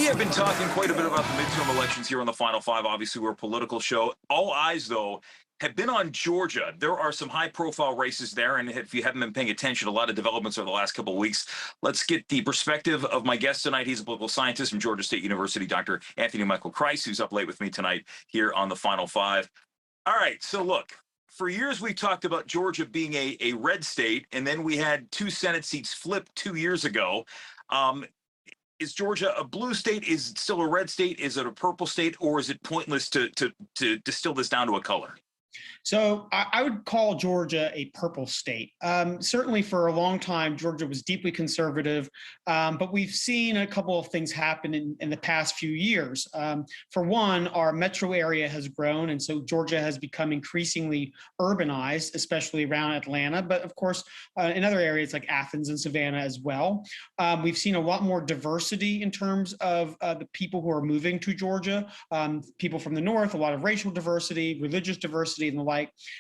We have been talking quite a bit about the midterm elections here on the Final Five. Obviously, we're a political show. All eyes, though, have been on Georgia. There are some high-profile races there, and if you haven't been paying attention, a lot of developments over the last couple of weeks. Let's get the perspective of my guest tonight. He's a political scientist from Georgia State University, Dr. Anthony Michael Kreis, who's up late with me tonight here on the Final Five. All right, so look, for years we talked about Georgia being a red state, and then we had 2 Senate seats flipped 2 years ago. Is Georgia a blue state? Is it still a red state? Is it a purple state? Or is it pointless to distill this down to a color? So I would call Georgia a purple state. Certainly for a long time, Georgia was deeply conservative, but we've seen a couple of things happen in the past few years. For one, our metro area has grown, and so Georgia has become increasingly urbanized, especially around Atlanta, but of course, in other areas like Athens and Savannah as well. We've seen a lot more diversity in terms of the people who are moving to Georgia, people from the north, a lot of racial diversity, religious diversity, and the like.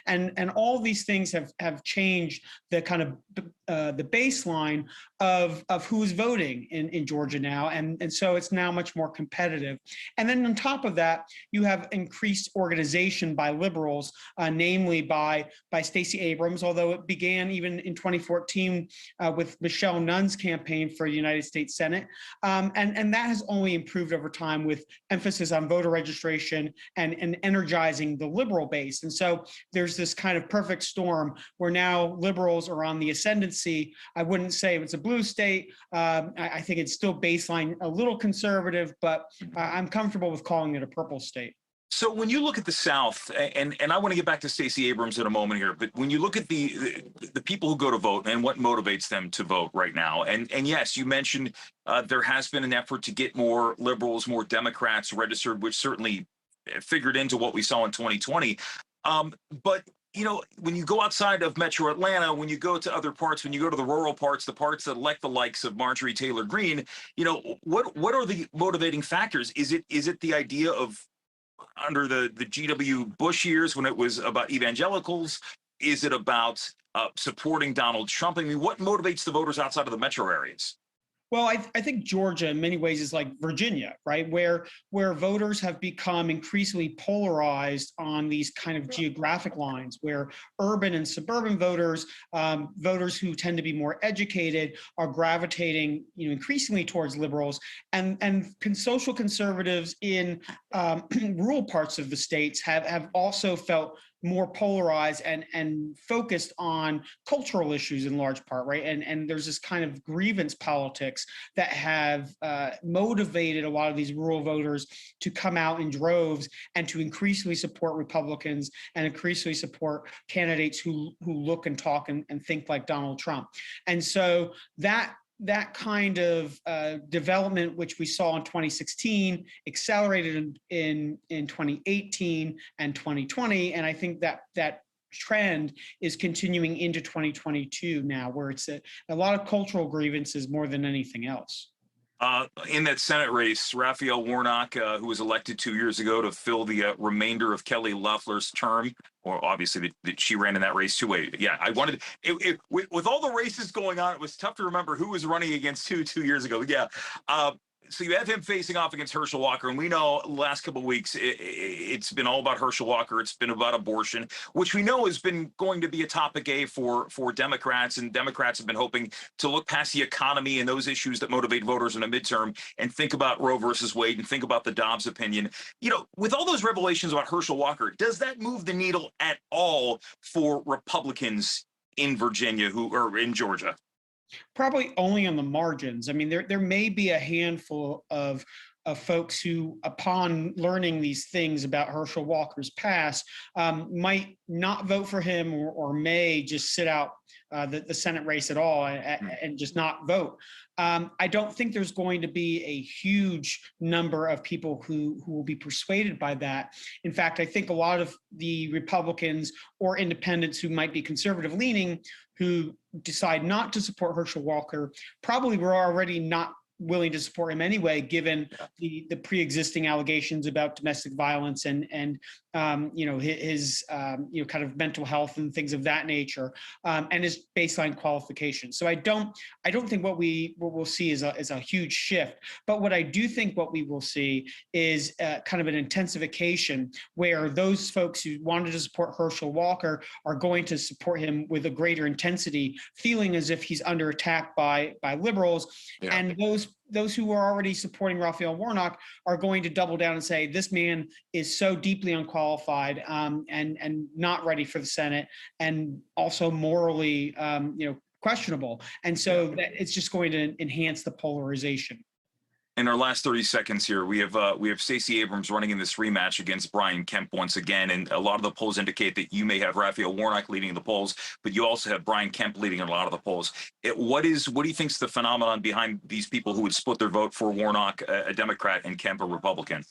And all these things have changed the kind of the baseline of who's voting in Georgia now, and so it's now much more competitive. And then on top of that, you have increased organization by liberals, namely by Stacey Abrams, although it began even in 2014 with Michelle Nunn's campaign for the United States Senate, and that has only improved over time with emphasis on voter registration and energizing the liberal base. And so there's this kind of perfect storm where now liberals are on the ascendancy. I wouldn't say it's a blue state. I think it's still baseline a little conservative, but I'm comfortable with calling it a purple state. So when you look at the South, and I want to get back to Stacey Abrams in a moment here, but when you look at the people who go to vote and what motivates them to vote right now, and yes, you mentioned there has been an effort to get more liberals, more Democrats registered, which certainly figured into what we saw in 2020. But you know, when you go outside of Metro Atlanta, when you go to other parts, when you go to the rural parts, the parts that elect the likes of Marjorie Taylor Greene, you know, what are the motivating factors? Is it the idea of under the G.W. Bush years when it was about evangelicals? Is it about supporting Donald Trump? I mean, what motivates the voters outside of the metro areas? Well, I think Georgia in many ways is like Virginia, right? Where voters have become increasingly polarized on these kind of geographic lines, where urban and suburban voters, voters who tend to be more educated, are gravitating, increasingly towards liberals, and social conservatives in rural parts of the states have also felt more polarized and focused on cultural issues in large part, right? And there's this kind of grievance politics that have motivated a lot of these rural voters to come out in droves and to increasingly support Republicans and increasingly support candidates who look and talk and think like Donald Trump. And so that kind of development, which we saw in 2016, accelerated in 2018 and 2020. And I think that trend is continuing into 2022 now, where it's a lot of cultural grievances more than anything else. In that Senate race, Raphael Warnock, who was elected 2 years ago to fill the remainder of Kelly Loeffler's term, or obviously she ran in that race too. Yeah, I wanted with all the races going on, it was tough to remember who was running against who 2 years ago. Yeah. So you have him facing off against Herschel Walker, and we know the last couple of weeks it's been all about Herschel Walker. It's been about abortion, which we know has been going to be a topic for Democrats, and Democrats have been hoping to look past the economy and those issues that motivate voters in a midterm and think about Roe versus Wade and think about the Dobbs opinion. You know, with all those revelations about Herschel Walker, does that move the needle at all for Republicans in Virginia or in Georgia? Probably only on the margins. I mean, there may be a handful of folks who, upon learning these things about Herschel Walker's past, might not vote for him or may just sit out the Senate race at all and just not vote. I don't think there's going to be a huge number of people who will be persuaded by that. In fact, I think a lot of the Republicans or independents who might be conservative leaning who decide not to support Herschel Walker probably were already not willing to support him anyway, given the pre-existing allegations about domestic violence and his kind of mental health and things of that nature, and his baseline qualifications. So I don't think what we'll see is a huge shift. But what I do think what we will see is kind of an intensification where those folks who wanted to support Herschel Walker are going to support him with a greater intensity, feeling as if he's under attack by liberals, and those who are already supporting Raphael Warnock are going to double down and say this man is so deeply unqualified and not ready for the Senate, and also morally questionable. And so it's just going to enhance the polarization. In our last 30 seconds here, we have Stacey Abrams running in this rematch against Brian Kemp once again, and a lot of the polls indicate that you may have Raphael Warnock leading the polls, but you also have Brian Kemp leading in a lot of the polls. What do you think is the phenomenon behind these people who would split their vote for Warnock, a Democrat, and Kemp, a Republican?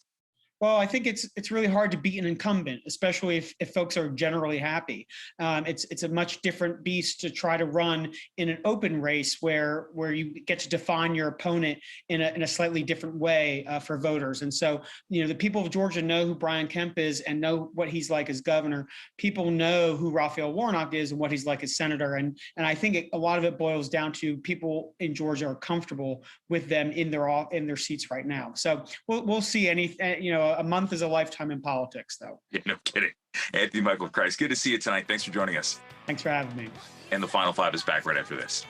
Well, I think it's really hard to beat an incumbent, especially if folks are generally happy. It's a much different beast to try to run in an open race where you get to define your opponent in a slightly different way for voters. And so, the people of Georgia know who Brian Kemp is and know what he's like as governor. People know who Raphael Warnock is and what he's like as senator. And I think a lot of it boils down to people in Georgia are comfortable with them in their seats right now. So we'll see. A month is a lifetime in politics, though. Yeah, no kidding. Anthony Michael Kreis, good to see you tonight. Thanks for joining us. Thanks for having me. And the Final Five is back right after this.